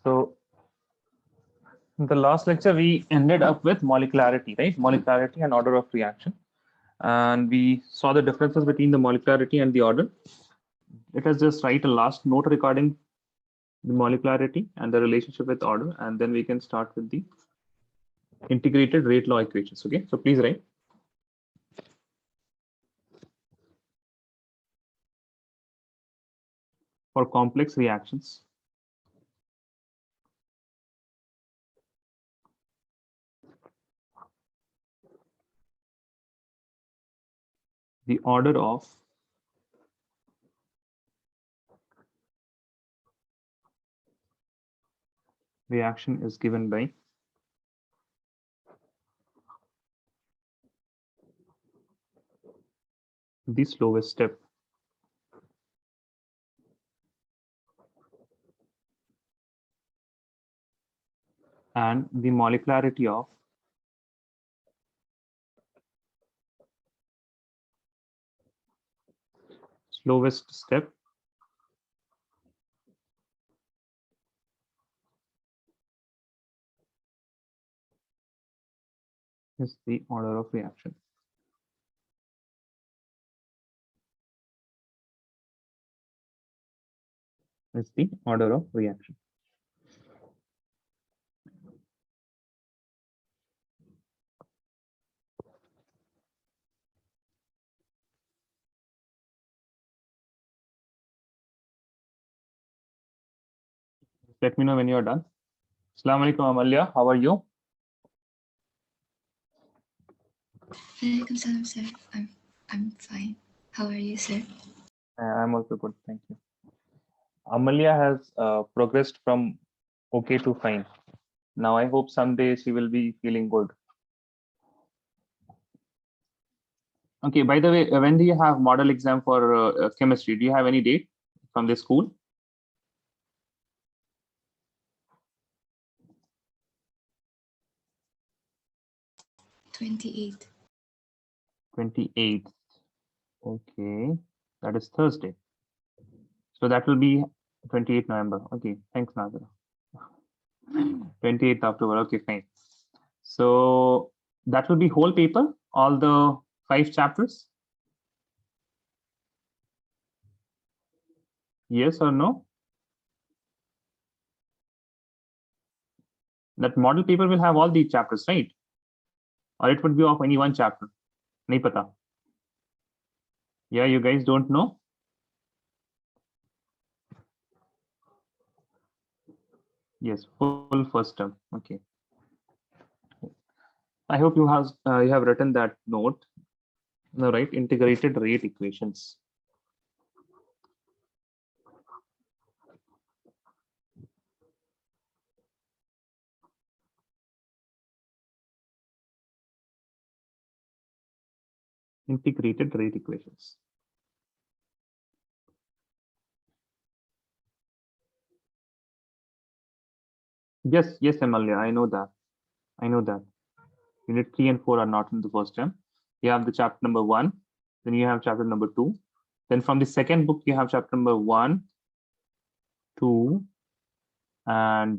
So in the last lecture, we ended up with molecularity, right? Molecularity and order of reaction. And we saw the differences between the molecularity and the order. Let us just write a last note regarding the molecularity and the relationship with order, and then we can start with the integrated rate law equations. Okay, so please write. For complex reactions, the order of reaction is given by the slowest step. And the molecularity of slowest step is the order of reaction. Is the order of reaction. Let me know when you are done. Assalamu alaikum, Amalia. How are you? Welcome, salam, sir. I'm fine. How are you, sir? I'm also good, thank you. Amalia has progressed from okay to fine. Now I hope someday she will be feeling good. Okay, by the way, when do you have model exam for chemistry? Do you have any date from the school? 28th. 28th. Okay, that is Thursday. So that will be 28th November. Okay, thanks, Nazira. 28th October. Okay, fine. So that will be whole paper, all the 5 chapters. Yes or no? That model paper will have all these chapters, right? Or it would be of any one chapter. Nahi pata. Yeah, you guys don't know? Yes, full first term. Okay. I hope you have written that note. No, right? Integrated rate equations. Integrated rate equations. Yes, yes, Amalia, I know that. I know that. Unit 3 and 4 are not in the first term. You have the chapter number 1, then you have chapter number 2. Then from the second book, you have chapter number 1, 2, and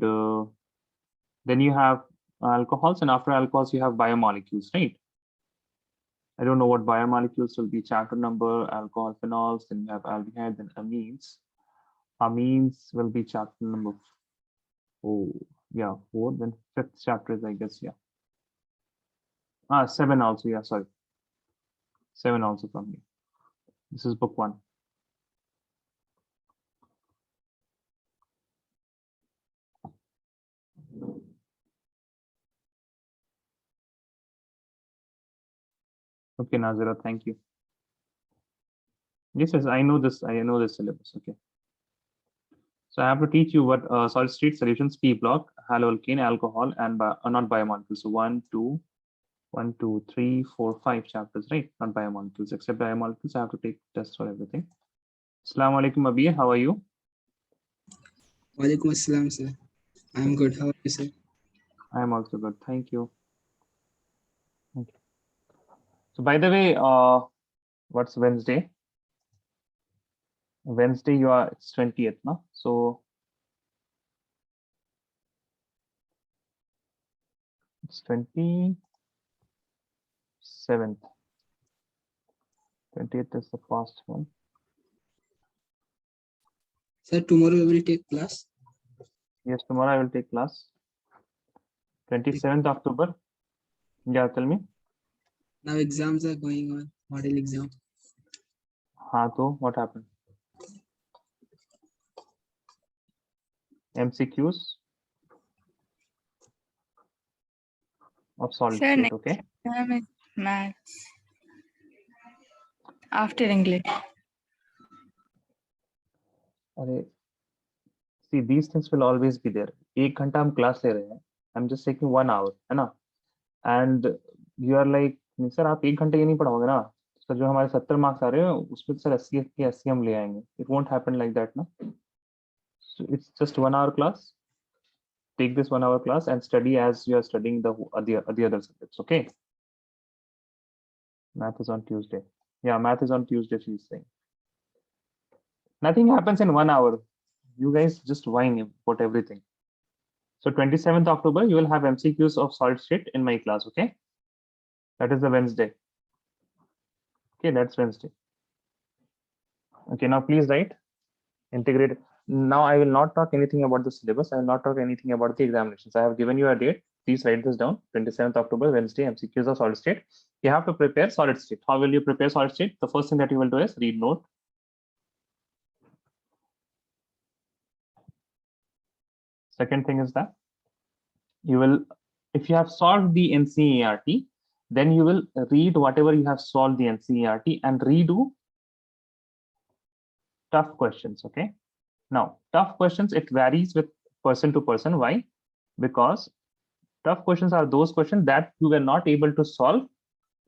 then you have alcohols, and after alcohols, you have biomolecules, right? I don't know what biomolecules will be. Chapter number, alcohol, phenols, then you have aldehyde, then amines. Amines will be chapter number 4. Yeah, 4. Then 5th chapter is, I guess, yeah. 7 also, yeah, sorry. 7 also from me. This is book 1. Okay, Nazira, thank you. Yes, I know this. I know this syllabus. Okay. So I have to teach you what solid state solutions, P block, haloalkane, alcohol, and not biomolecules. So 1, 2, 1, 2, 3, 4, 5 chapters, right? Not biomolecules. Except biomolecules, I have to take tests for everything. Assalamu alaikum, Abir. How are you? Walaikum assalam, sir. I'm good. How are you, sir? I am also good. Thank you. Okay. So by the way, what's Wednesday? Wednesday, it's 20th, no? So It's 27th. 20th is the past one. Sir, tomorrow we will take class. Yes, tomorrow I will take class. 27th October. Yeah, tell me. Now exams are going on, model exam. हाँ तो what happened? MCQs of solid Sir, state, next okay? term is maths. After English. अरे, see, these things will always be there. 1 घंटा हम class ले रहे हैं. I'm just taking 1 hour, है ना? And you are like, नहीं सर आप 1 घंटे ये नहीं पढ़ाओगे ना? सर जो हमारे 70 मार्क्स आ रहे हैं उसमें सर 80 के 80 हम ले आएंगे. It won't happen like that, ना? So it's just 1 hour class. Take this 1 hour class and study as you are studying the other subjects, okay? Math is on Tuesday. Yeah, math is on Tuesday, she's saying. Nothing happens in 1 hour. You guys just whine about everything. So 27th October, you will have MCQs of solid state in my class, okay? That is the Wednesday. Okay, that's Wednesday. Okay, now please write integrate. Now I will not talk anything about the syllabus. I will not talk anything about the examinations. I have given you a date. Please write this down. 27th October, Wednesday, MCQs of solid state. You have to prepare solid state. How will you prepare solid state? The first thing that you will do is read note. Second thing is that you will, if you have solved the NCERT, then you will read whatever you have solved the NCERT and redo tough questions, okay? Now, tough questions, it varies with person to person. Why? Because tough questions are those questions that you were not able to solve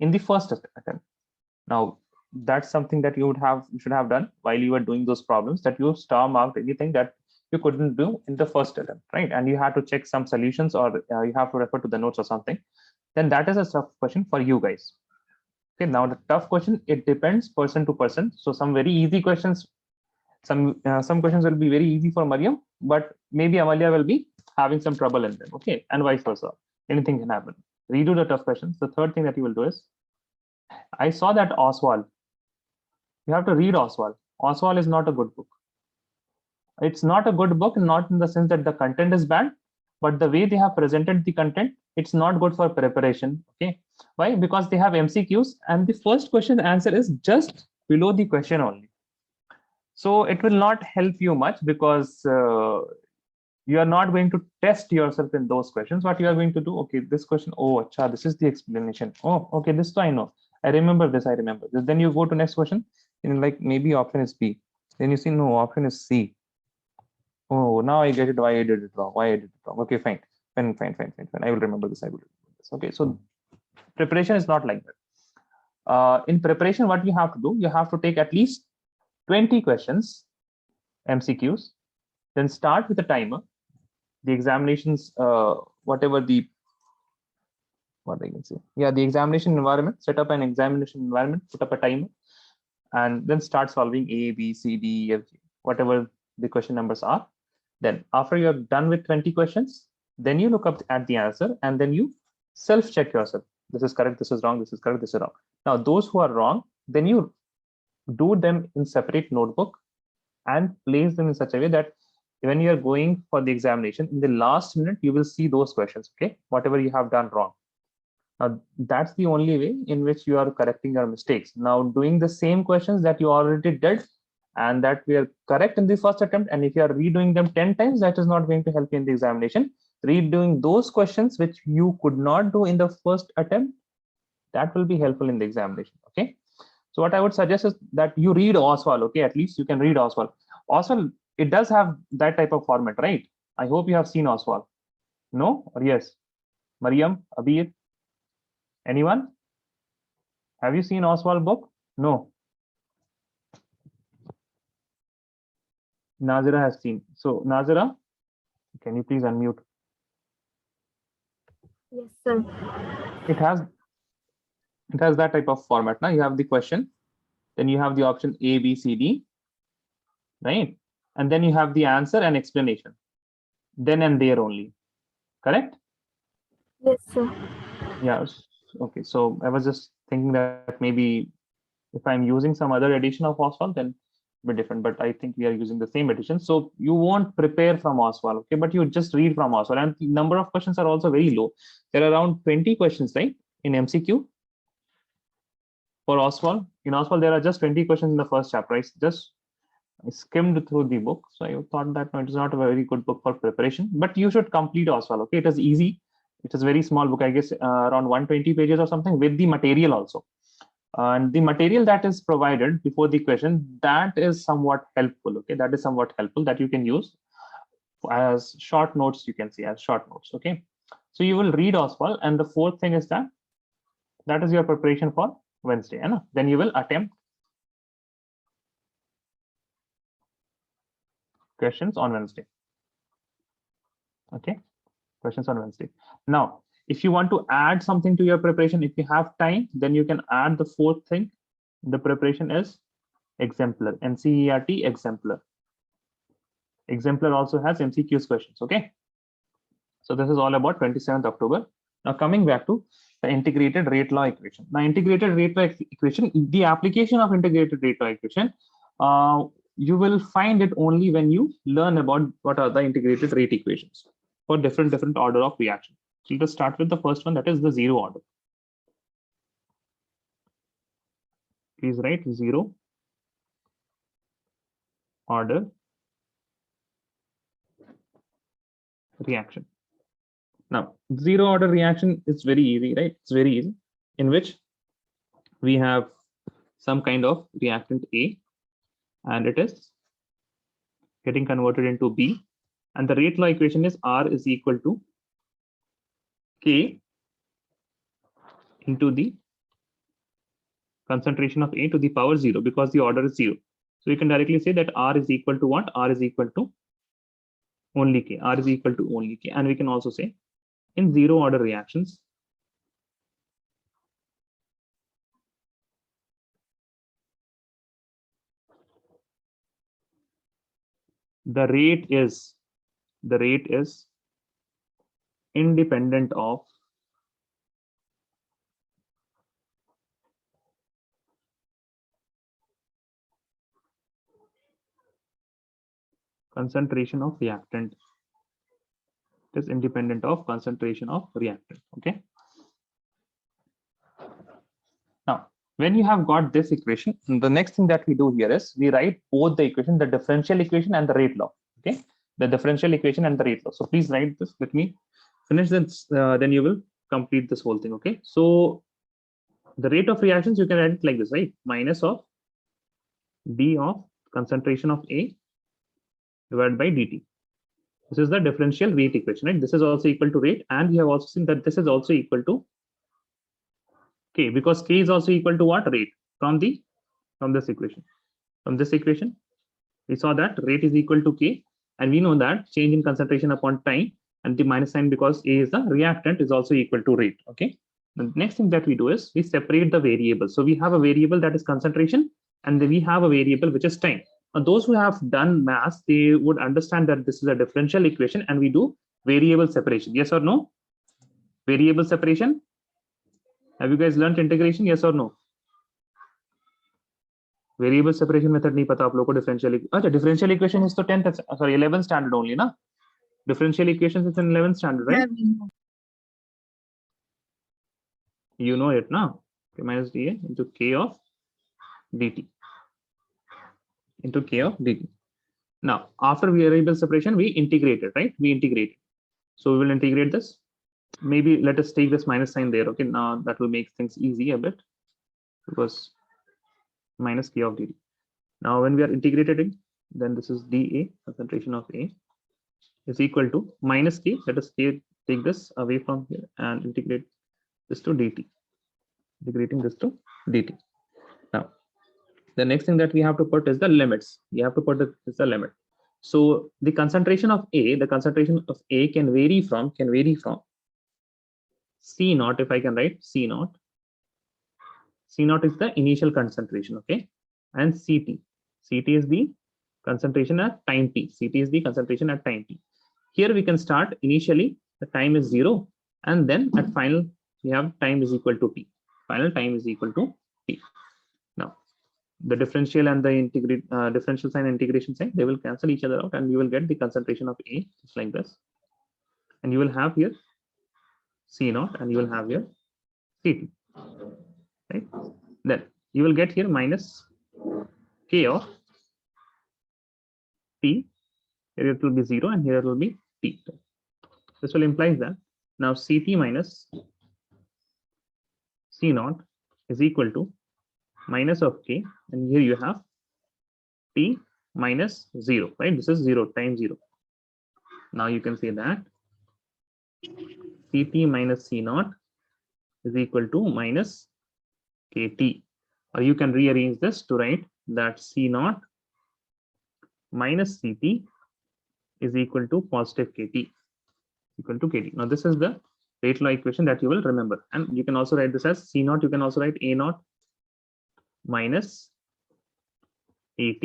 in the first attempt. Now, that's something that you should have done while you were doing those problems, that you star marked anything that you couldn't do in the first attempt, right? And you had to check some solutions, or you have to refer to the notes or something. Then that is a tough question for you guys. Okay, now the tough question, it depends person to person. So some very easy questions, some questions will be very easy for Mariam, but maybe Amalia will be having some trouble in them, okay? And vice versa, anything can happen. Redo the tough questions. The third thing that you will do is, I saw that Oswald, you have to read Oswald. Oswald is not a good book. It's not a good book, not in the sense that the content is bad, but the way they have presented the content, it's not good for preparation, okay? Why? Because they have MCQs and the first question answer is just below the question only. So it will not help you much, because you are not going to test yourself in those questions. What you are going to do, okay, this question, oh, acha, this is the explanation. Oh, okay, this I know. I remember this, I remember this. Then you go to next question, and like maybe option is B. Then you see, no, option is C. Oh, now I get it, why I did it wrong, why I did it wrong. Okay, fine. I will remember this, I will remember this. Okay, so preparation is not like that. In preparation, what you have to do, you have to take at least 20 questions, MCQs, then start with a timer. The examinations, whatever the, what I can say, yeah, the examination environment, set up an examination environment, put up a timer, and then start solving A, B, C, D, F, G, whatever the question numbers are. Then after you're done with 20 questions, then you look up at the answer and then you self-check yourself. This is correct, this is wrong, this is correct, this is wrong. Now, those who are wrong, then you do them in separate notebook and place them in such a way that when you're going for the examination, in the last minute, you will see those questions, okay? Whatever you have done wrong. Now, that's the only way in which you are correcting your mistakes. Now, doing the same questions that you already did and that we are correct in the first attempt, and if you are redoing them 10 times, that is not going to help you in the examination. Redoing those questions which you could not do in the first attempt, that will be helpful in the examination, okay? So what I would suggest is that you read Oswald, okay? At least you can read Oswald. Oswald, it does have that type of format, right? I hope you have seen Oswald. No or yes? Mariam, Abir, anyone? Have you seen Oswald book? No. Nazira has seen. So Nazira, can you please unmute? Yes, sir. It has that type of format. Now you have the question, then you have the option A, B, C, D, right? And then you have the answer and explanation. Then and there only, correct? Yes, sir. Yes. Okay. So I was just thinking that maybe if I'm using some other edition of Oswald, then be different. But I think we are using the same edition. So you won't prepare from Oswald, okay? But you just read from Oswald. And the number of questions are also very low. There are around 20 questions, right? In MCQ for Oswald. In Oswald, there are just 20 questions in the first chapter. I skimmed through the book. So I thought that no, it is not a very good book for preparation, but you should complete Oswald. Okay, it is easy. It is a very small book, I guess, around 120 pages or something with the material also. And the material that is provided before the question, that is somewhat helpful. Okay, that is somewhat helpful that you can use as short notes. You can see as short notes. Okay, so you will read Oswald, and the fourth thing is that is your preparation for Wednesday. And then you will attempt questions on Wednesday. Okay, questions on Wednesday. Now, if you want to add something to your preparation, if you have time, then you can add the fourth thing. The preparation is exemplar, NCERT exemplar. Exemplar also has MCQs questions. Okay, so this is all about 27th October. Now coming back to the integrated rate law equation. Now integrated rate law equation, the application of integrated rate law equation, you will find it only when you learn about what are the integrated rate equations for different order of reaction. So let us start with the first one, that is the zero order. Please write zero order reaction. Now, zero order reaction is very easy, right? It's very easy, in which we have some kind of reactant A, and it is getting converted into B. And the rate law equation is R is equal to K into the concentration of A to the power 0, because the order is 0. So you can directly say that R is equal to what? R is equal to only K. R is equal to only K. And we can also say in zero order reactions, the rate is independent of concentration of reactant. It is independent of concentration of reactant. Okay. Now, when you have got this equation, the next thing that we do here is we write both the equation, the differential equation and the rate law. Okay, the differential equation and the rate law. So please write this. Let me finish this. Then you will complete this whole thing. Okay. So the rate of reactions, you can write it like this, right? Minus of d of concentration of A divided by dt. This is the differential rate equation, right? This is also equal to rate, and we have also seen that this is also equal to K, because K is also equal to what? Rate. From this equation. From this equation, we saw that rate is equal to K, and we know that change in concentration upon time, and the minus sign because A is the reactant is also equal to rate. Okay. The next thing that we do is we separate the variables. So we have a variable that is concentration, and then we have a variable which is time. Now, those who have done math, they would understand that this is a differential equation, and we do variable separation. Yes or no? Variable separation. Have you guys learned integration? Yes or no? Variable separation method नहीं पता आप लोगों को differential. अच्छा, differential equation is तो 10th, sorry, 11th standard only ना? Differential equations is in 11th standard, right? You know it now. K minus dA into K of dt. Into K of dt. Now, after variable separation, we integrate it, right? We integrate it. So we will integrate this. Maybe let us take this minus sign there. Okay, now that will make things easy a bit, because minus K of dt. Now, when we are integrating, then this is dA, concentration of A, is equal to minus K. Let us take this away from here and integrate this to dt. Integrating this to dt. Now, the next thing that we have to put is the limits. We have to put the limit. So the concentration of A can vary from C naught, if I can write C naught. C naught is the initial concentration, okay? And CT is the concentration at time t. CT is the concentration at time t. Here we can start initially, the time is 0, and then at final we have time is equal to t. Final time is equal to t. Now the differential and the differential sign and integration sign, they will cancel each other out, and you will get the concentration of A just like this, and you will have here C naught, and you will have here Ct, right? Then you will get here minus K of T. Here it will be 0, and here it will be T. This will imply that now Ct minus C naught is equal to minus of K, and here you have T minus 0, right? This is 0 times 0. Now you can say that Ct minus C naught is equal to minus Kt, or you can rearrange this to write that C naught minus Ct is equal to positive Kt, equal to Kt. Now this is the rate law equation that you will remember, and you can also write this as C naught. You can also write A naught minus At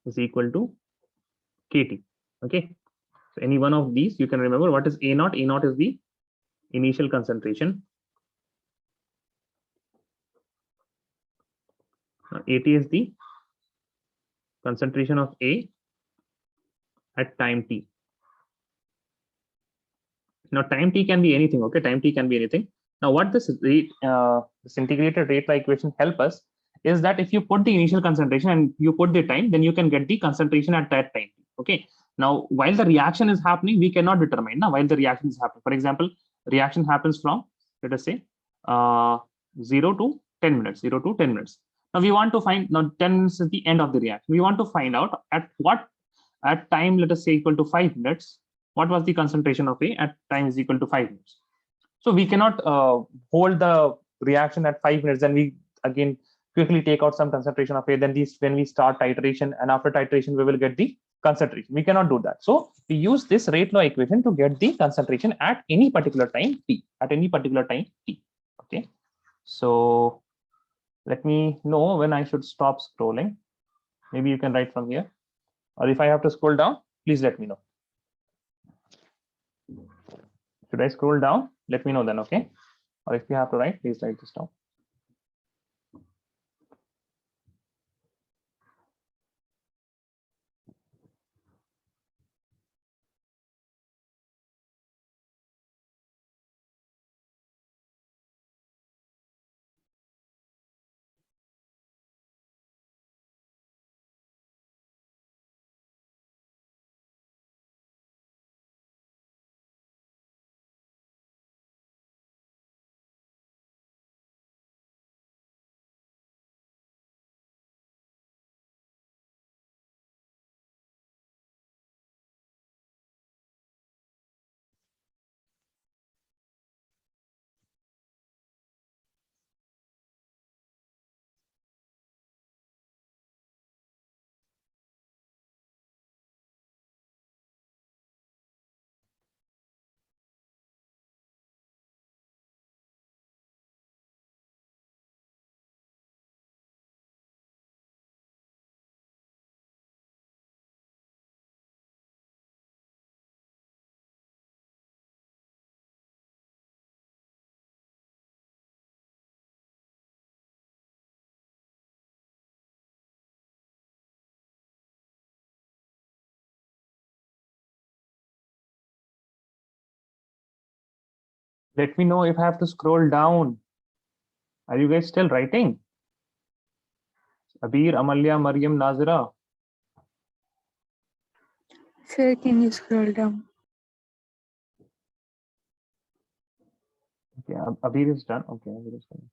is equal to Kt. Okay, so any one of these you can remember. What is A naught? A naught is the initial concentration. Now, At is the concentration of A at time t. Now time t can be anything. Okay, time t can be anything. Now what this integrated rate law equation help us is that if you put the initial concentration and you put the time, then you can get the concentration at that time. Okay. Now while the reaction is happening, we cannot determine now while the reaction is happening. For example, reaction happens from, let us say, 0 to 10 minutes. 0 to 10 minutes. Now we want to find, now 10 minutes is the end of the reaction. We want to find out at what, at time, let us say, equal to 5 minutes, what was the concentration of A at time is equal to 5 minutes. So we cannot hold the reaction at 5 minutes, and we again quickly take out some concentration of A. Then when we start titration, and after titration we will get the concentration. We cannot do that. So we use this rate law equation to get the concentration at any particular time t. At any particular time t. Okay. So let me know when I should stop scrolling. Maybe you can write from here, or if I have to scroll down, please let me know. Should I scroll down? Let me know then, okay? Or if you have to write, please write this down. Let me know if I have to scroll down. Are you guys still writing? Abir, Amalya, Mariam, Nazira. Sir, can you scroll down? Okay, Abir is done. Okay, Abir is done.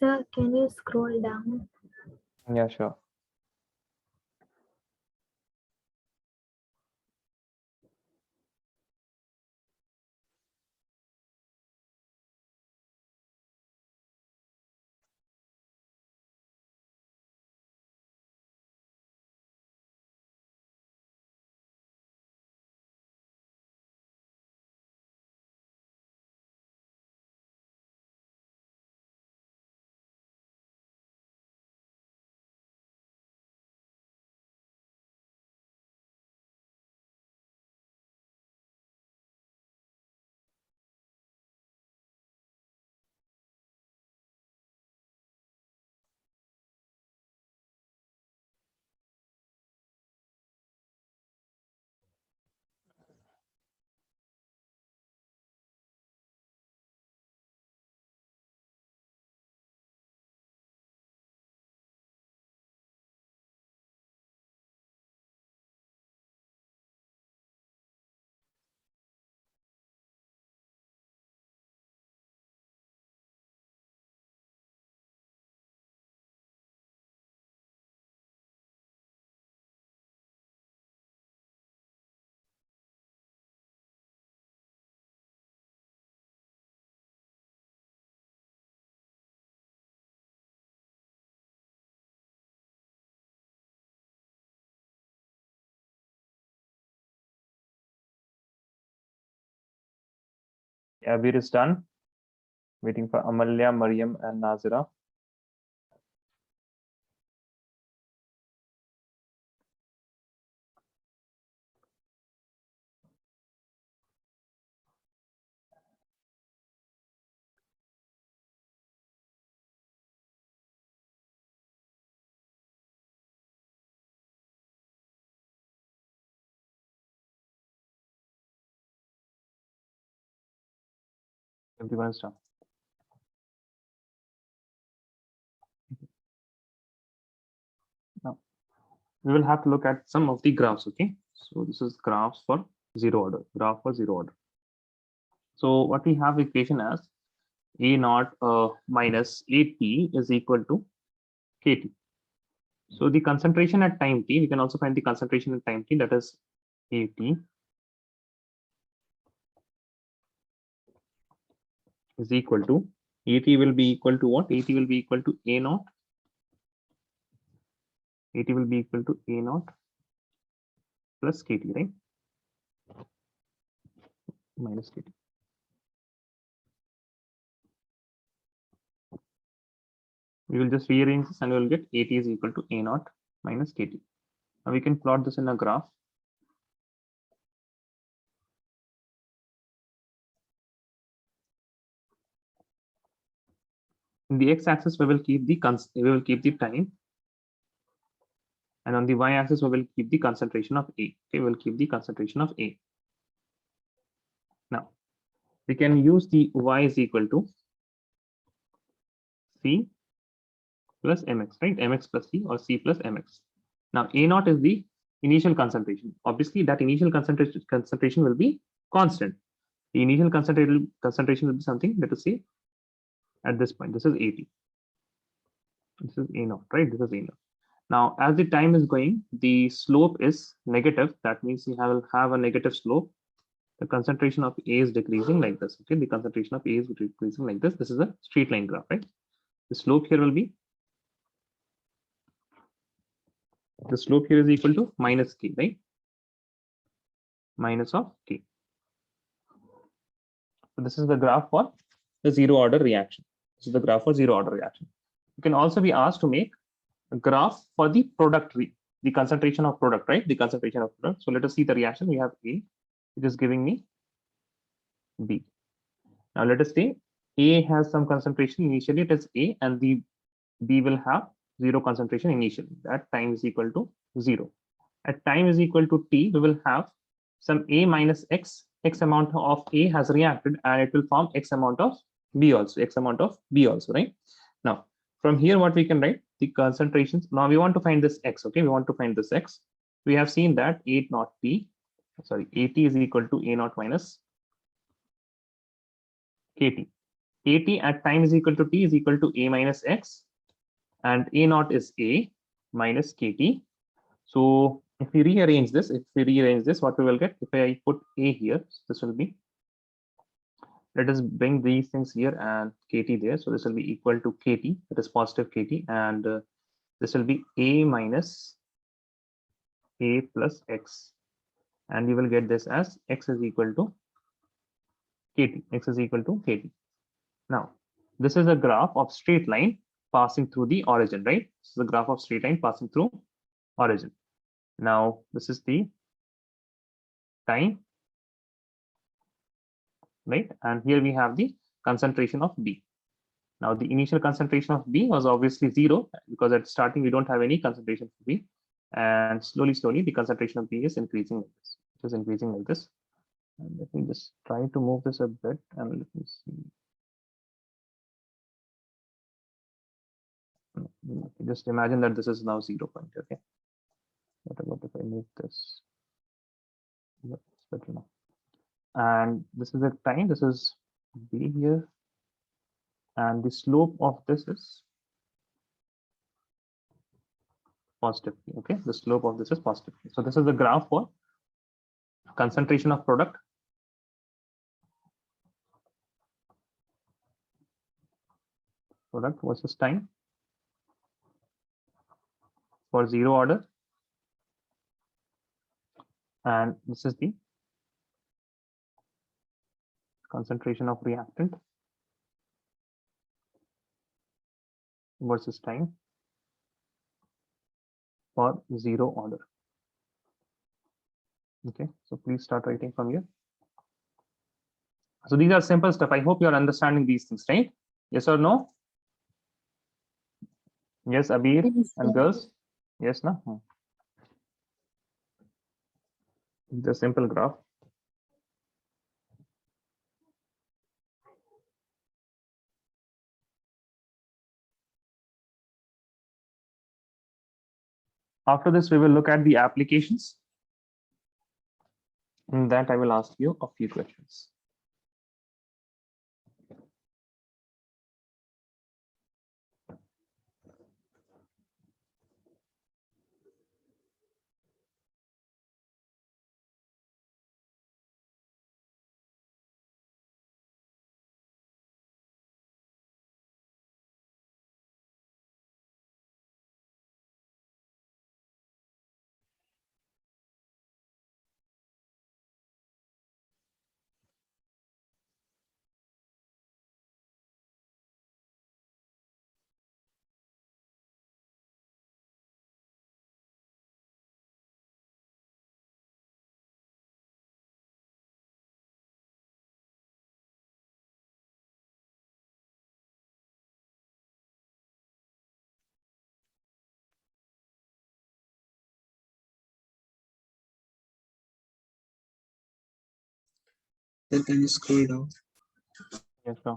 Sir, can you scroll down? Yeah, sure. Abir is done. Waiting for Amalya, Mariam, and Nazira. Everyone is done. Now we will have to look at some of the graphs. Okay, so this is graphs for zero order. Graph for zero order. So what we have equation as A naught minus AT is equal to KT. So the concentration at time t, we can also find the concentration at time t, that is AT is equal to, AT will be equal to what? AT will be equal to A naught. AT will be equal to A naught plus KT, right? Minus KT. We will just rearrange this and we will get AT is equal to A naught minus KT. Now we can plot this in a graph. In the x-axis, we will keep the time, and on the y-axis, we will keep the concentration of A. Okay, we will keep the concentration of A. Now we can use the y is equal to C plus mx, right? Mx plus C or C plus mx. Now A naught is the initial concentration. Obviously, that initial concentration will be constant. The initial concentration will be something, let us say, at this point. This is AT. This is A naught, right? This is A naught. Now, as the time is going, the slope is negative. That means we will have a negative slope. The concentration of A is decreasing like this. Okay, the concentration of A is decreasing like this. This is a straight line graph, right? The slope here will be, the slope here is equal to minus K, right? Minus of K. So this is the graph for the zero order reaction. This is the graph for zero order reaction. You can also be asked to make a graph for the product, the concentration of product, right? The concentration of product. So let us see the reaction. We have A, which is giving me B. Now let us say A has some concentration initially, it is A, and the B will have zero concentration initially. That time is equal to 0. At time is equal to T, we will have some A minus X. X amount of A has reacted and it will form X amount of B also, X amount of B also, right? Now, from here, what we can write, the concentrations. Now we want to find this X, okay? We want to find this X. We have seen that AT is equal to A naught minus KT. kt at time is equal to t is equal to a minus x, and a naught is a minus kt. So if we rearrange this, what we will get, if I put a here, this will be, let us bring these things here and kt there. So this will be equal to kt, that is positive kt, and this will be a minus a plus x, and we will get this as x is equal to kt. X is equal to kt. Now, this is a graph of straight line passing through the origin, right? This is the graph of straight line passing through origin. Now, this is the time, right? And here we have the concentration of B. Now, the initial concentration of B was obviously 0 because at starting we don't have any concentration for B. And slowly, the concentration of B is increasing like this. It is increasing like this. And let me just try to move this a bit and let me see. Just imagine that this is now 0 point. Okay. What about if I move this? Yep, it's better now. And this is the time. This is B here, and the slope of this is positive. Okay, the slope of this is positive. So this is the graph for concentration of product versus time for 0 order, and this is the concentration of reactant versus time for 0 order. Okay, so please start writing from here. So these are simple stuff. I hope you're understanding these things, right? Yes or no? Yes, Abir and girls? Yes, no? The simple graph. After this, we will look at the applications. In that, I will ask you a few questions. Sir, can you scroll down? Yes, sir.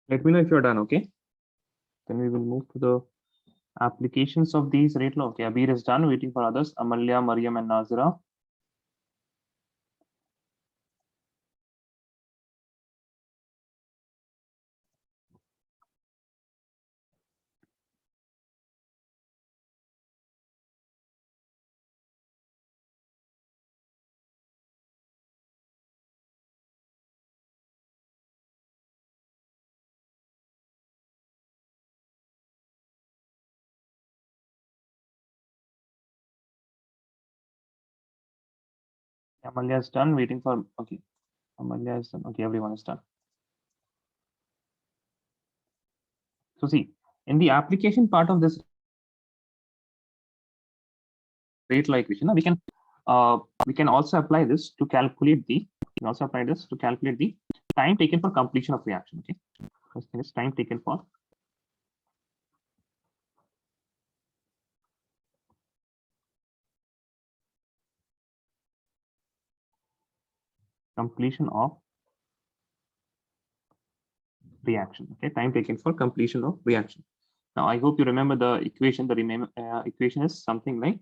Let me know if you're done, okay? Then we will move to the applications of these rate law. Okay, Abir is done, waiting for others. Amalya, Mariam, and Nazira. Amalya is done, waiting for, okay. Amalya is done, okay, everyone is done. So see, in the application part of this rate law equation, we can also apply this to calculate the, time taken for completion of reaction, okay. First thing is time taken for completion of reaction, okay, time taken for completion of reaction. Now I hope you remember the equation. The equation is something like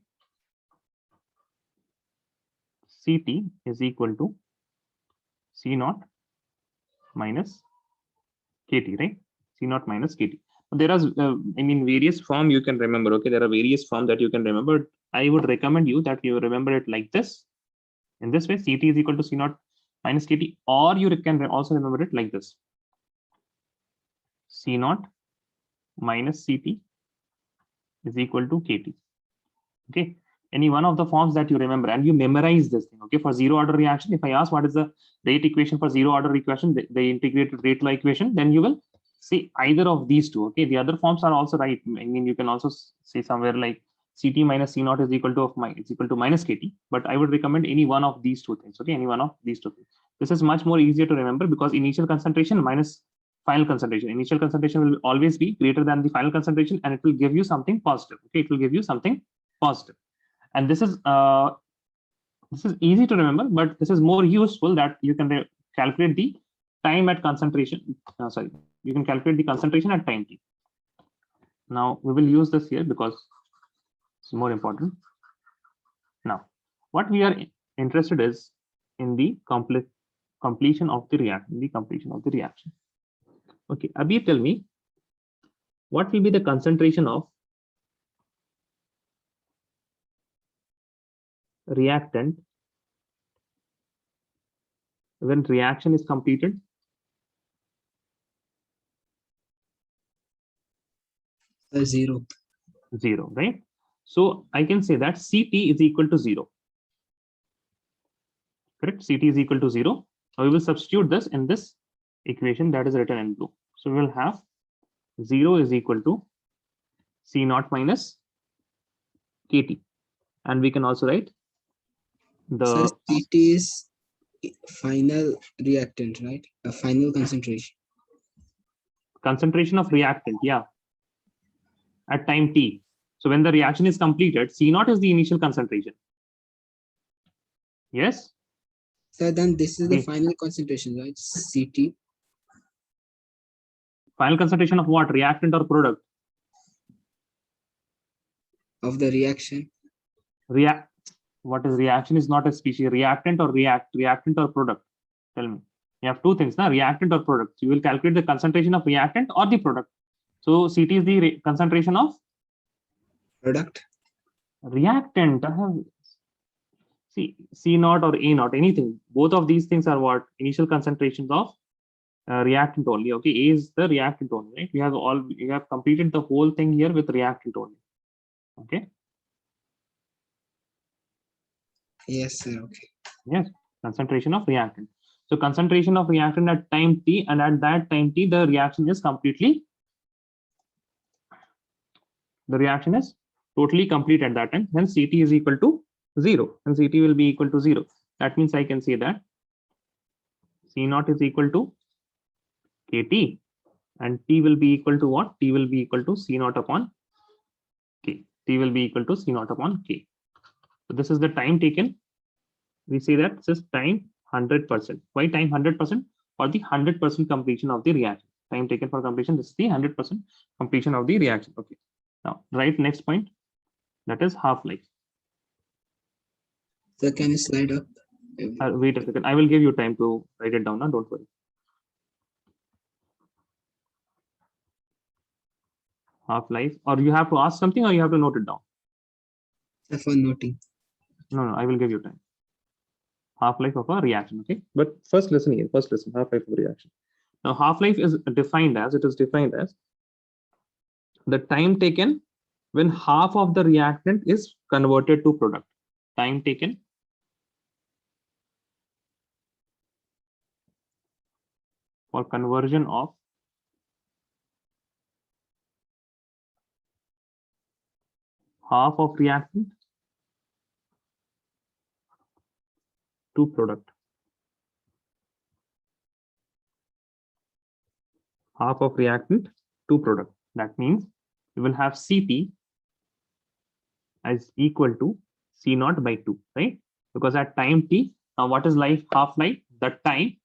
Ct is equal to C naught minus Kt, right? C naught minus Kt. There are, I mean, various form you can remember, okay, there are various forms that you can remember. I would recommend you that you remember it like this, in this way, Ct is equal to C naught minus Kt, or you can also remember it like this, C naught minus Ct is equal to Kt, okay. Any one of the forms that you remember and you memorize this thing, okay. For zero order reaction, if I ask what is the rate equation for zero order equation, the integrated rate law equation, then you will say either of these two, okay. The other forms are also right. I mean, you can also say somewhere like Ct minus C naught is equal to minus Kt, but I would recommend any one of these two things, okay. Any one of these two things. This is much more easier to remember because initial concentration minus final concentration. Initial concentration will always be greater than the final concentration, and it will give you something positive, okay. It will give you something positive. And this is easy to remember, but this is more useful that you can calculate the time at concentration. You can calculate the concentration at time t. Now we will use this here because it's more important. Now, what we are interested is in the completion of the reaction. Okay, Abhi, tell me, what will be the concentration of reactant when reaction is completed? Zero. Zero, right? So I can say that Ct is equal to 0. Correct? Ct is equal to 0. Now we will substitute this in this equation that is written in blue. So we will have 0 is equal to C naught minus Kt. And we can also write the So Ct is final reactant, right? A final concentration. concentration of reactant, yeah, at time t. So when the reaction is completed, C naught is the initial concentration. Yes? So then this is the Okay. final concentration, right? Ct. Final concentration of what? Reactant or product? Of the reaction. What is reaction is not a species. Reactant or product? Tell me. You have two things, na? Reactant or product. You will calculate the concentration of reactant or the product. So Ct is the concentration of Product. reactant. See, C naught or A naught, anything. Both of these things are what? Initial concentrations of reactant only. Okay, A is the reactant only, right? You have completed the whole thing here with reactant only. Okay. Yes, sir. Okay. Yes, concentration of reactant. So concentration of reactant at time t, and at that time t, the reaction is totally complete at that time. Hence Ct is equal to 0, and Ct will be equal to 0. That means I can say that C naught is equal to Kt, and T will be equal to what? T will be equal to C naught upon K. T will be equal to C naught upon K. So this is the time taken. We say that this is time 100%. Why time 100%? For the 100% completion of the reaction. Time taken for completion, this is the 100% completion of the reaction. Okay. Now, right, next point, that is half-life. So can you slide up? Wait a second. I will give you time to write it down. Now, don't worry. Half-life, or you have to ask something, or you have to note it down. For noting. No, I will give you time. Half-life of a reaction. Okay, but first listen here. First listen. Half-life of a reaction. Now, half-life is defined as the time taken when half of the reactant is converted to product. Time taken for conversion of half of reactant to product. Half of reactant to product. That means we will have Cp as equal to C naught by 2, right? Because at time t, now what is life, half-life? The time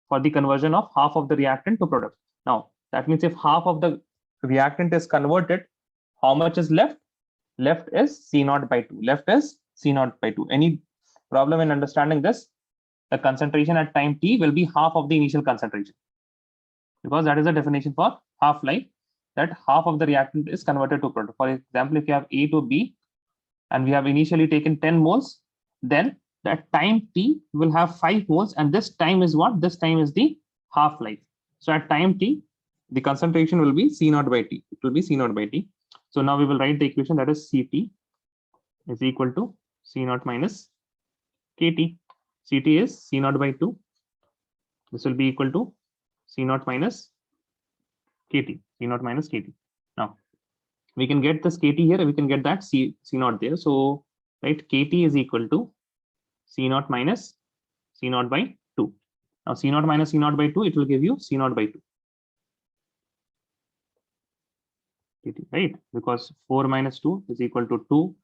for the conversion of half of the reactant to product. Now, that means if half of the reactant is converted, how much is left? Left is C naught by 2. Left is C naught by 2. Any problem in understanding this? The concentration at time t will be half of the initial concentration, because that is the definition for half-life, that half of the reactant is converted to product. For example, if you have A to B and we have initially taken 10 moles, then that time t will have 5 moles, and this time is what? This time is the half-life. So at time t, the concentration will be C naught by T. It will be C naught by T. So now we will write the equation, that is Cp is equal to C naught minus Kt. Ct is C naught by 2. This will be equal to C naught minus Kt. C naught minus Kt. Now we can get this Kt here, we can get that C naught there. So right, Kt is equal to C naught minus C naught by 2. Now C naught minus C naught by 2, it will give you C naught by 2. Kt, right? Because 4 minus 2 is equal to 2,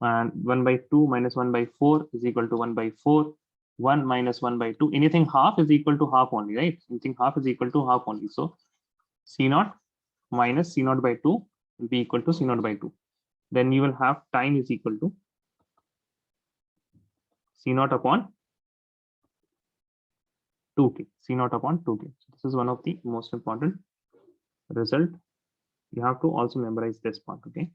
and 1 by 2 minus 1 by 4 is equal to 1 by 4. 1 minus 1 by 2. Anything half is equal to half only, right? Anything half is equal to half only. So C naught minus C naught by 2 will be equal to C naught by 2. Then you will have time is equal to C naught upon 2k. C naught upon 2k. So this is one of the most important result. You have to also memorize this part. Okay.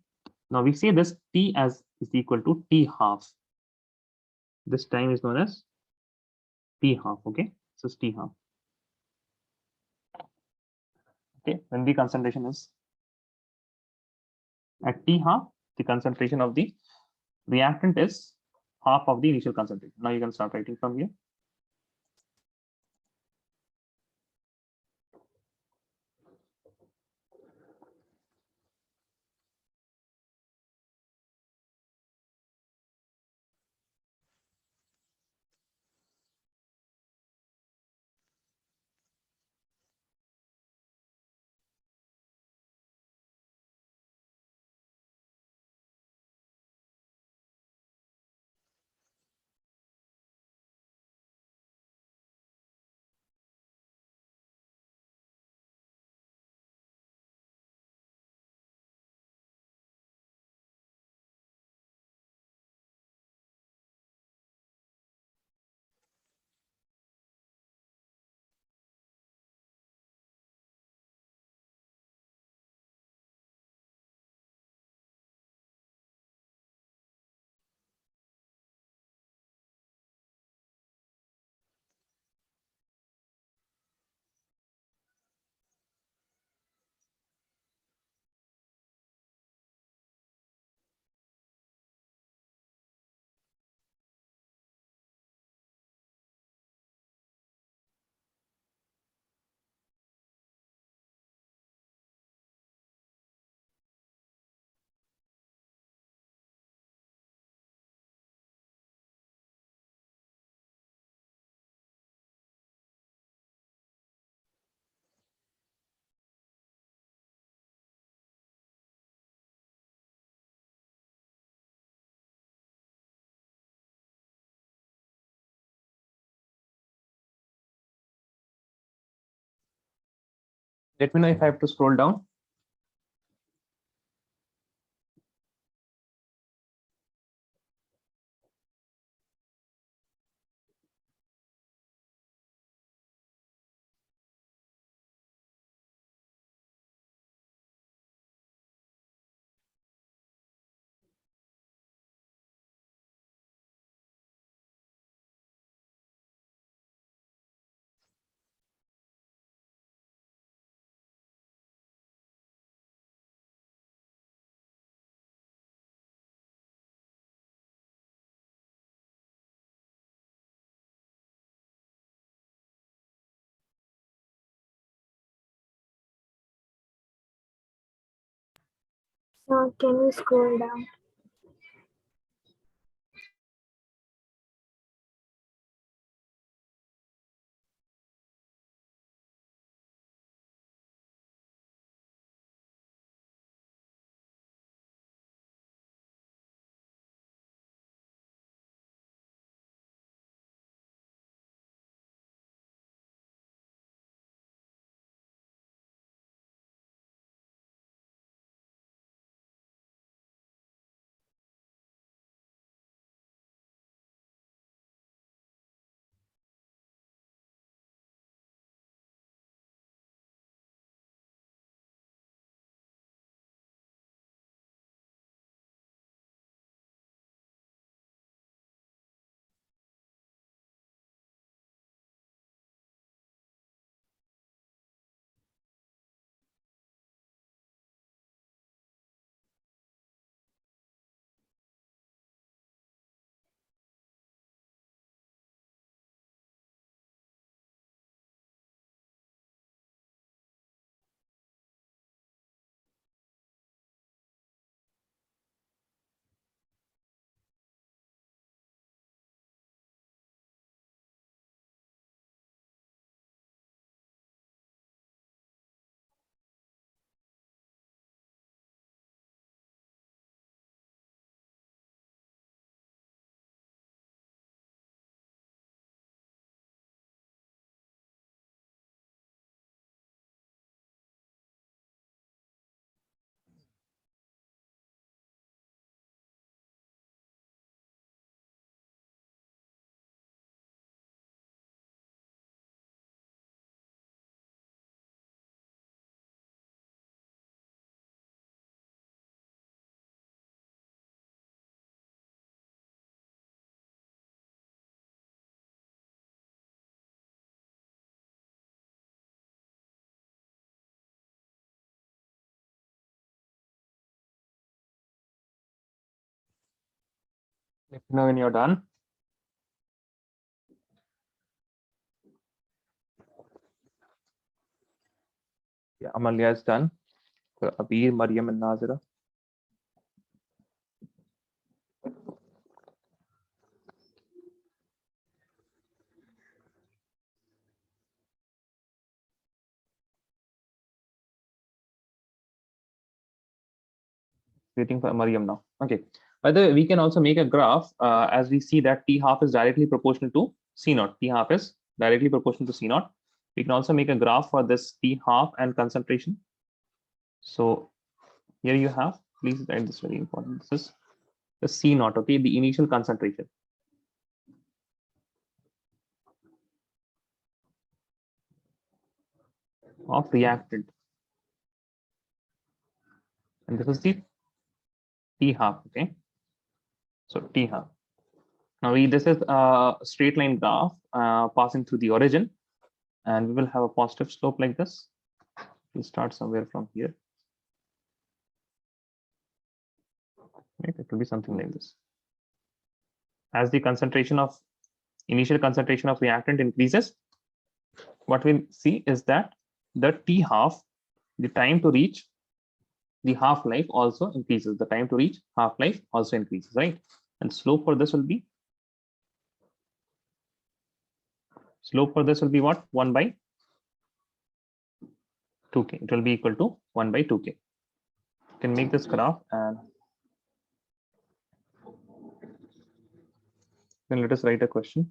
Now we say this T as is equal to T half. This time is known as T half. Okay. So it's T half. Okay. When the concentration is at T half, the concentration of the reactant is half of the initial concentration. Now you can start writing from here. Let me know if I have to scroll down. Can you scroll down? Let me know when you're done. Yeah, Amalia is done. Abir, Mariam, and Nazira. Waiting for Mariam now. Okay. By the way, we can also make a graph as we see that T half is directly proportional to C naught. T half is directly proportional to C naught. We can also make a graph for this T half and concentration. So here you have, please write this, very important. This is the C naught, okay, the initial concentration. Of reactant. And this is the T half, okay. So T half. Now this is a straight line graph passing through the origin, and we will have a positive slope like this. We'll start somewhere from here. Right? It will be something like this. As the concentration of initial concentration of reactant increases, what we'll see is that the T half, the time to reach the half-life also increases. The time to reach half-life also increases, right? And slope for this will be what? 1 by 2k. It will be equal to 1 by 2k. You can make this graph and then let us write a question.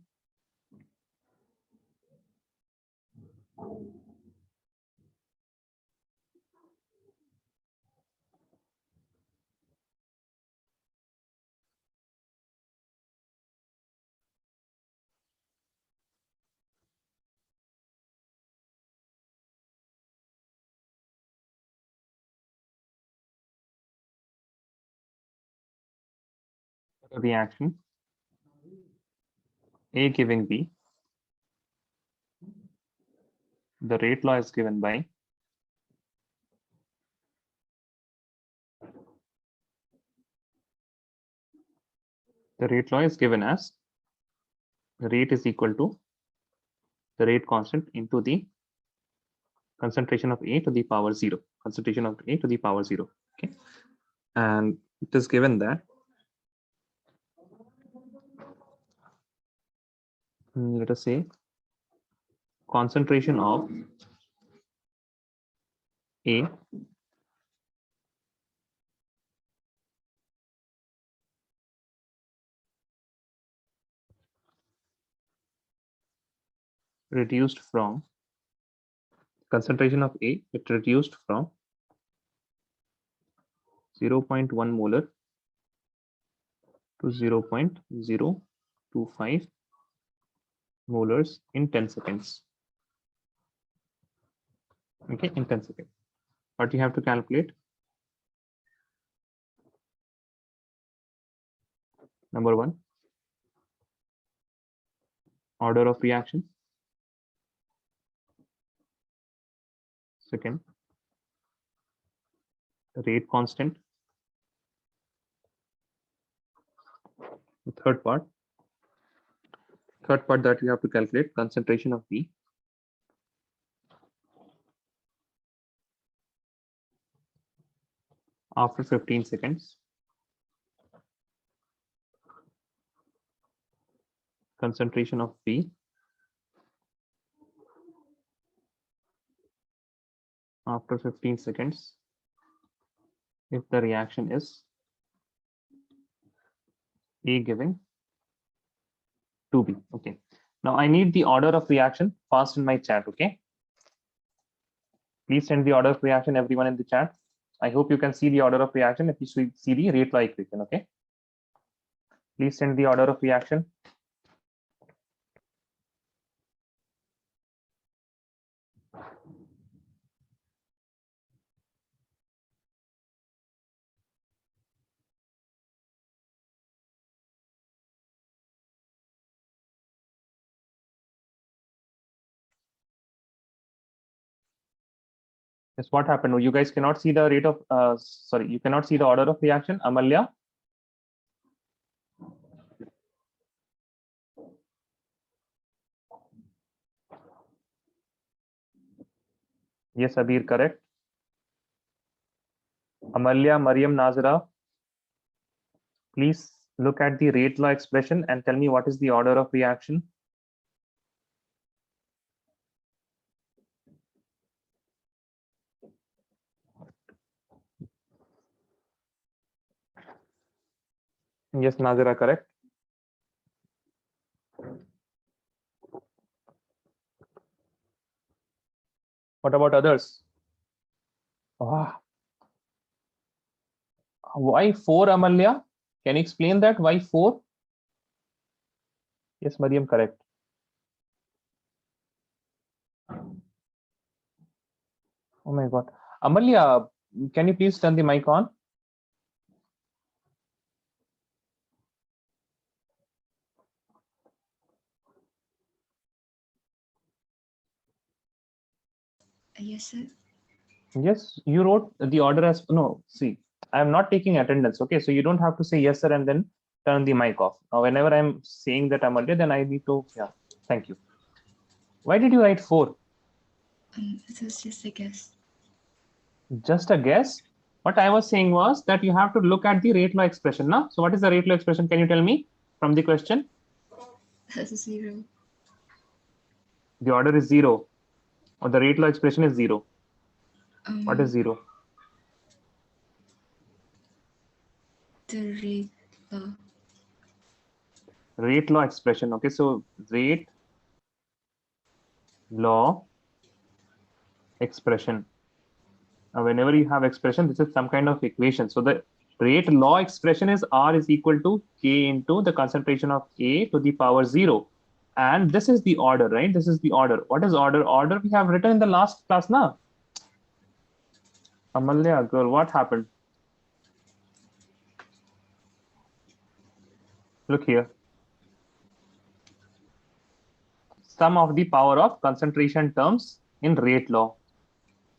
Reaction A giving B. The rate law is given by the rate law is given as the rate is equal to the rate constant into the concentration of A to the power 0. Concentration of A to the power 0. Okay. And it is given that let us say concentration of A reduced from concentration of A, it reduced from 0.1 molar to 0.025 molars in 10 seconds. Okay, in 10 seconds. What you have to calculate? Number one, order of reaction. Second, rate constant. The third part that you have to calculate, concentration of B. After 15 seconds. Concentration of B after 15 seconds if the reaction is A giving 2B. Okay, now I need the order of reaction fast in my chat. Okay, please send the order of reaction, everyone in the chat. I hope you can see the order of reaction if you see the rate law equation. Okay, please send the order of reaction. Yes, what happened? Oh, you guys cannot see the rate of sorry, you cannot see the order of reaction, Amalya. Yes, Abir, correct. Amalya, Mariam, Nazira, please look at the rate law expression and tell me what is the order of reaction. Yes, Nazira, correct. What about others? Ah. Why 4, Amalya? Can you explain that? Why 4? Yes, Mariam, correct. Oh my God. Amalya, can you please turn the mic on? Yes, sir. Yes, you wrote the order as no. See, I am not taking attendance. Okay, so you don't have to say yes, sir, and then turn the mic off. Now, whenever I'm saying that Amalya, then I need to, yeah, thank you. Why did you write 4? It was just a guess. Just a guess. What I was saying was that you have to look at the rate law expression now. So what is the rate law expression? Can you tell me from the question? That's 0. The order is 0 or the rate law expression is 0. What is 0? The rate law. Rate law expression. Okay, so rate law expression. Now, whenever you have expression, this is some kind of equation. So the rate law expression is R is equal to K into the concentration of A to the power 0. And this is the order, right? This is the order. What is order? Order we have written in the last class now. Amalya, girl, what happened? Look here. Sum of the power of concentration terms in rate law.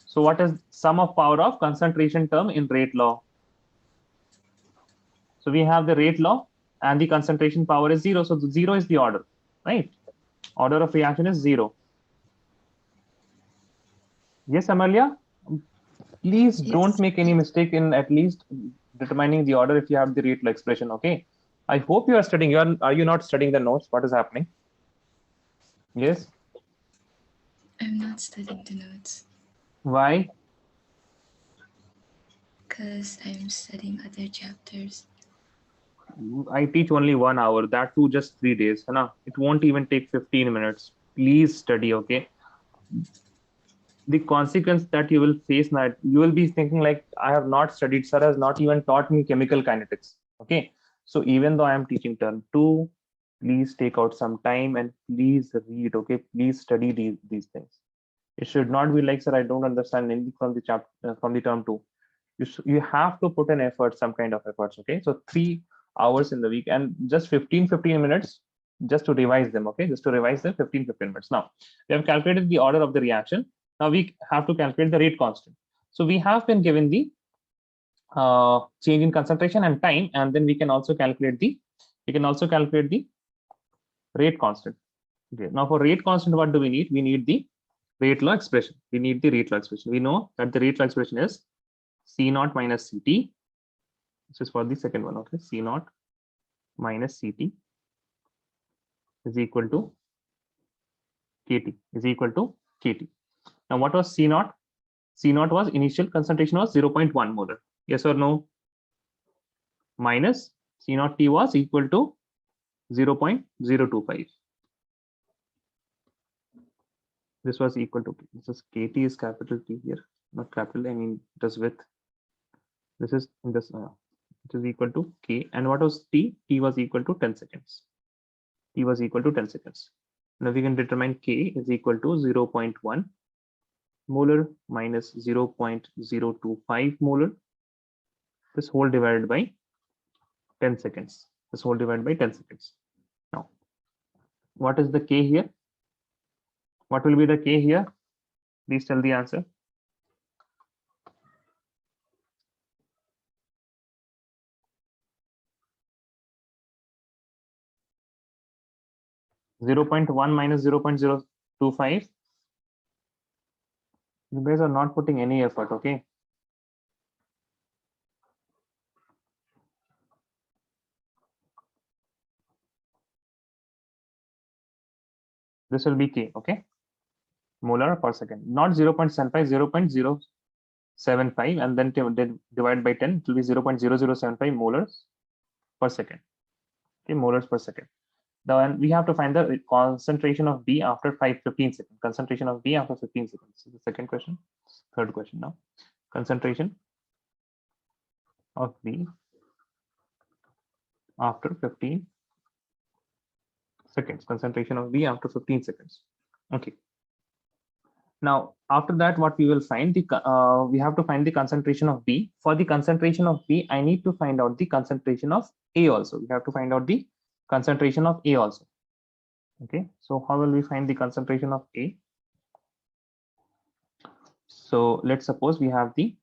So what is sum of power of concentration term in rate law? So we have the rate law and the concentration power is 0. So the 0 is the order, right? Order of reaction is 0. Yes, Amalya? Please Yes. don't make any mistake in at least determining the order if you have the rate law expression. Okay. I hope you are studying. Are you not studying the notes? What is happening? Yes. I'm not studying the notes Why? because I'm studying other chapters. I teach only 1 hour, that too just 3 days. है ना? It won't even take 15 minutes. Please study, okay? The consequence that you will face now, you will be thinking like, I have not studied, sir has not even taught me chemical kinetics. Okay. So even though I am teaching term 2, please take out some time and please read, okay? Please study these things. It should not be like, sir, I don't understand anything from the chapter from the term 2. You have to put an effort, some kind of efforts, okay? So 3 hours in the week and just 15 minutes just to revise them, okay? Just to revise them 15 minutes. Now we have calculated the order of the reaction. Now we have to calculate the rate constant. So we have been given the change in concentration and time, and then we can also calculate the rate constant. Okay. Now for rate constant, what do we need? We need the rate law expression. We need the rate law expression. We know that the rate law expression is C naught minus Ct. This is for the second one. Okay, C naught minus Ct is equal to Kt is equal to Kt. Now what was C naught? C naught was initial concentration was 0.1 molar. Yes or no? Minus C naught T was equal to 0.025. This was equal to, this is Kt is capital T here, not capital, I mean it is with, this is in this, it is equal to K. And what was T? T was equal to 10 seconds. T was equal to 10 seconds. Now we can determine K is equal to 0.1 molar minus 0.025 molar. This whole divided by 10 seconds. This whole divided by 10 seconds. Now, what is the K here? What will be the K here? Please tell the answer. (0.1 minus 0.025). You guys are not putting any effort, okay? This will be K, okay? Molar per second, not 0.75, 0.075, and then divide by 10, it will be 0.0075 molars per second. Okay, molars per second. Then we have to find the concentration of B after 15 seconds. Concentration of B after 15 seconds. So the second question, third question now. Concentration of B after 15 seconds. Concentration of B after 15 seconds. Okay. Now, after that, what we will find, we have to find the concentration of B. For the concentration of B, I need to find out the concentration of A also. We have to find out the concentration of A also. Okay, so how will we find the concentration of A? So let's suppose we have the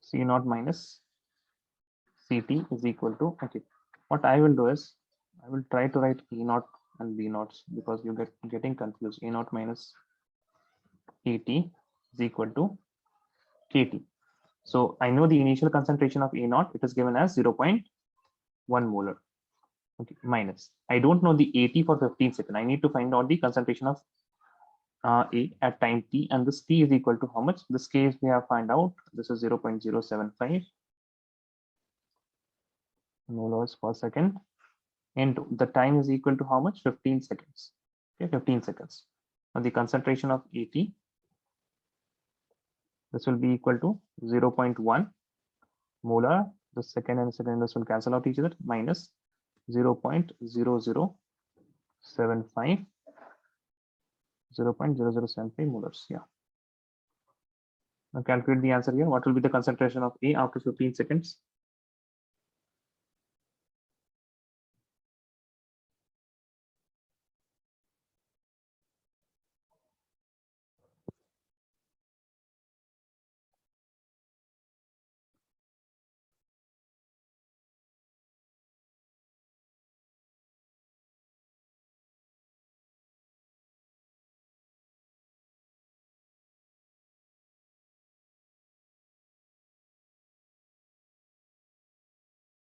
C naught minus Ct is equal to, okay, what I will do is I will try to write E naught and B naughts because you getting confused. A naught minus Kt is equal to Kt. So I know the initial concentration of A naught, it is given as 0.1 molar. Okay, minus. I don't know the AT for 15 seconds. I need to find out the concentration of A at time T, and this T is equal to how much? This case we have find out. This is 0.075 molars per second, and the time is equal to how much? 15 seconds. Okay, 15 seconds. Now the concentration of AT, this will be equal to 0.1 molar. The second and second this will cancel out each other, minus 0.0075 molars. Yeah. Now calculate the answer here. What will be the concentration of A after 15 seconds?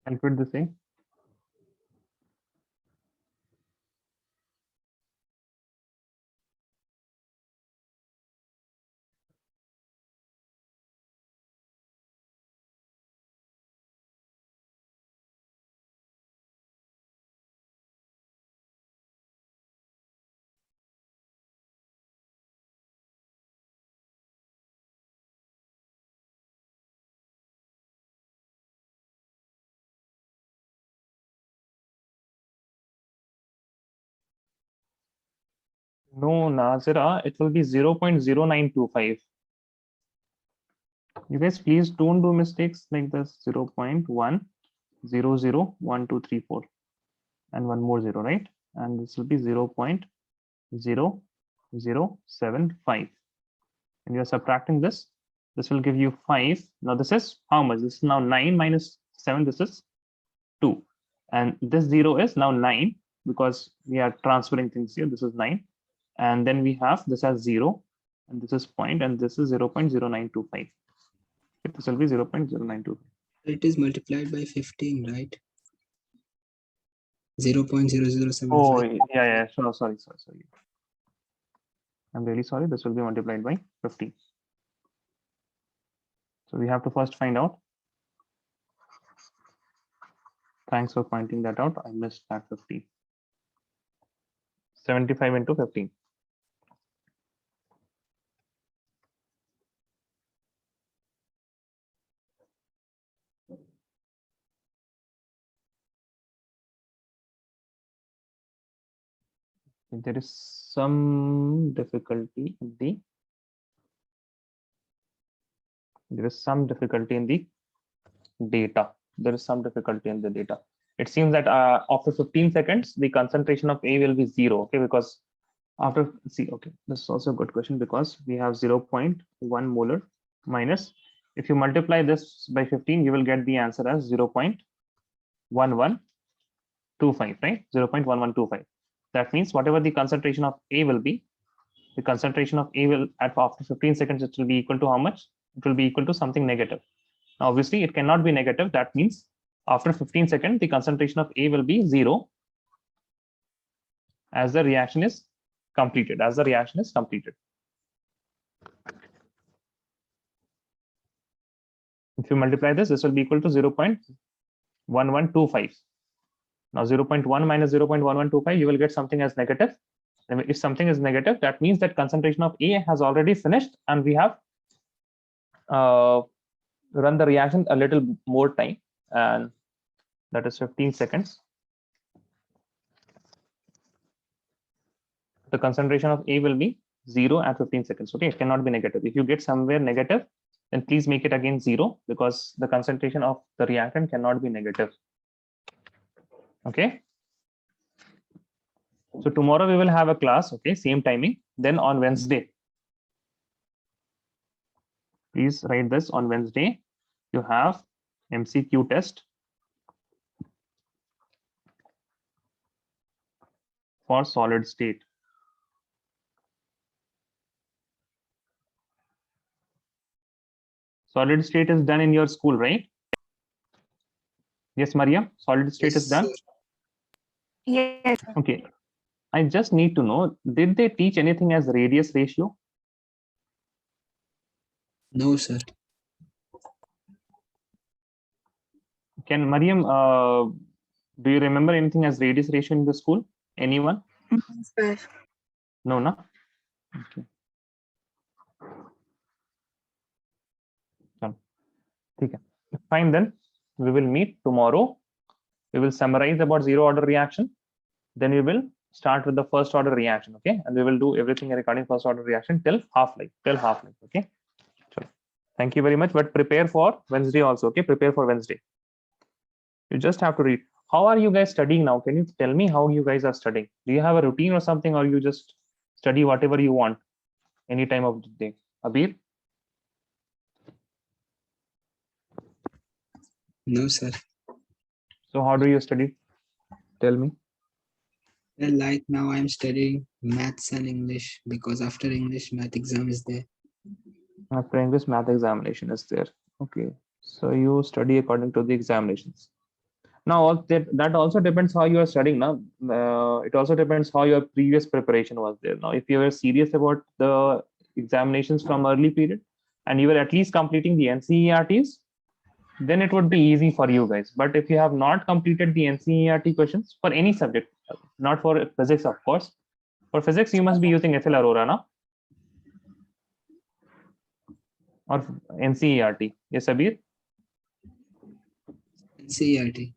Calculate the same. No, Nazira, it will be 0.0925. You guys, please don't do mistakes like this. 0.1001234 and one more zero, right? And this will be 0.0075. And you're subtracting this. This will give you 5. Now this is how much? This is now 9 minus 7. This is 2. And this 0 is now 9 because we are transferring things here. This is 9. And then we have this as 0. And this is point. And this is 0.0925. This will be 0.0925. It is multiplied by 15, right? 0.0075. Oh, yeah. Sorry. I'm really sorry. This will be multiplied by 50. So we have to first find out. Thanks for pointing that out. I missed that 50. 75 into 15. There is some difficulty in the data. There is some difficulty in the data. It seems that after 15 seconds, the concentration of A will be 0. Okay, because after okay, this is also a good question because we have 0.1 molar minus. If you multiply this by 15, you will get the answer as 0.1125, right? 0.1125. That means whatever the concentration of A will be, the concentration of A will after 15 seconds, it will be equal to how much? It will be equal to something negative. Now, obviously, it cannot be negative. That means after 15 seconds, the concentration of A will be 0 as the reaction is completed. If you multiply this, this will be equal to 0.1125. Now 0.1 minus 0.1125, you will get something as negative. And if something is negative, that means that concentration of A has already finished and we have run the reaction a little more time, and that is 15 seconds. The concentration of A will be 0 at 15 seconds. Okay, it cannot be negative. If you get somewhere negative, then please make it again 0 because the concentration of the reactant cannot be negative. Okay. So tomorrow we will have a class, okay, same timing. Then on Wednesday, please write this. On Wednesday, you have MCQ test for solid state. Solid state is done in your school, right? Yes, Maria, solid state is done. Sir. Yes. Okay. I just need to know, did they teach anything as radius ratio? No, sir. Can Mariam, do you remember anything as radius ratio in the school? Anyone? Sir. No, no. Okay. Fine, then we will meet tomorrow. We will summarize about zero order reaction. Then we will start with the first order reaction. Okay, and we will do everything regarding first order reaction till half-life. Okay. So, thank you very much. But prepare for Wednesday also. Okay, prepare for Wednesday. You just have to read. How are you guys studying now? Can you tell me how you guys are studying? Do you have a routine or something, or you just study whatever you want any time of the day? Abir? No, sir. So how do you study? Tell me. Well, like now I'm studying maths and English because after English math exam is there. After English math examination is there. Okay. So you study according to the examinations. Now, that also depends how you are studying. Now, it also depends how your previous preparation was there. Now, if you were serious about the examinations from early period, and you were at least completing the NCERTs, then it would be easy for you guys. But if you have not completed the NCERT questions for any subject, not for physics, of course. For physics, you must be using FL Aurora, no? Or NCERT. Yes, Abir? NCERT.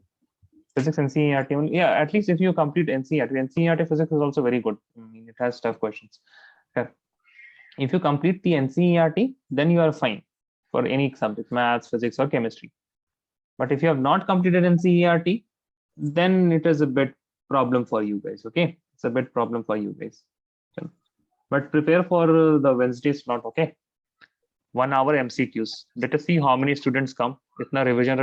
Physics NCERT only. Yeah, at least if you complete NCERT, NCERT physics is also very good. I mean, it has tough questions. Okay. If you complete the NCERT, then you are fine for any subject, maths, physics, or chemistry. But if you have not completed NCERT, then it is a bit problem for you guys. Okay, it's a bit problem for you guys. But prepare for the Wednesday slot. Okay, 1 hour MCQs. Let us see how many students come. Itna revision